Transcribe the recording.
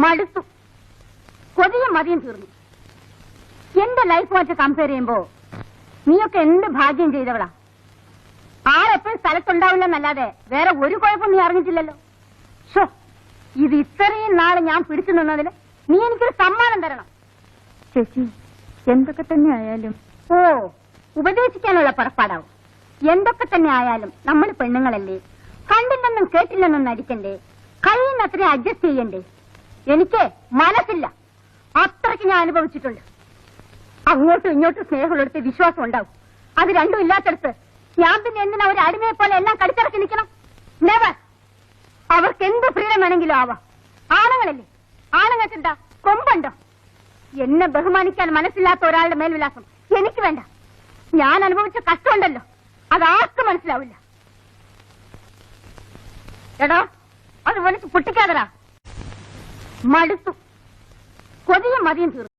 മടുത്തു. കൊതിയും മതിയും തീർന്നു. എന്റെ ലൈഫ് വെച്ച് കമ്പയർ ചെയ്യുമ്പോ നീയൊക്കെ എന്ത് ഭാഗ്യം ചെയ്തവളാ. ആരെപ്പോഴും സ്ഥലത്തുണ്ടാവില്ലെന്നല്ലാതെ വേറെ ഒരു കുഴപ്പം നീ അറിഞ്ഞിട്ടില്ലല്ലോ. ഷോ, ഇത് ഇത്രയും നാളെ ഞാൻ പിടിച്ചു നിന്നതിന് നീ എനിക്കൊരു സമ്മാനം തരണം. ചേച്ചി, എന്തൊക്കെ തന്നെ ആയാലും. ഓ, ഉപദേശിക്കാനുള്ള പുറപ്പാടാവും. എന്തൊക്കെ തന്നെ ആയാലും നമ്മൾ പെണ്ണുങ്ങളല്ലേ, കണ്ടില്ലെന്നും കേട്ടില്ലെന്നും നടിക്കണ്ടേ, കഴിയുന്നത്ര അഡ്ജസ്റ്റ് ചെയ്യണ്ടേ. എനിക്ക് മനസ്സില്ല, അത്രയ്ക്ക് ഞാൻ അനുഭവിച്ചിട്ടുണ്ട്. അങ്ങോട്ടും ഇങ്ങോട്ടും സ്നേഹമുള്ളടുത്ത് വിശ്വാസം ഉണ്ടാവും. അത് രണ്ടും ഇല്ലാത്തടത്ത് ഞാൻ പിന്നെ എന്തിനാ ഒരു അടിമയെ പോലെ എല്ലാം കടിച്ചിറക്കി നിൽക്കണം? നെവർ. അവർക്ക് എന്ത് ഫ്രീഡം വേണമെങ്കിലും ആവാം. ആണുങ്ങളല്ലേ, ആണുങ്ങൾക്ക് എന്താ കൊമ്പുണ്ടോ? എന്നെ ബഹുമാനിക്കാൻ മനസ്സില്ലാത്ത ഒരാളുടെ മേൽവിലാസം എനിക്ക് വേണ്ട. ഞാൻ അനുഭവിച്ച കഷ്ടമുണ്ടല്ലോ, അതാർക്കും മനസ്സിലാവില്ല. എടാ, അത് വലിച്ച് പൊട്ടിക്കാതടാ. മടുത്തു. കൊതിയും മതിയും തീർന്നു.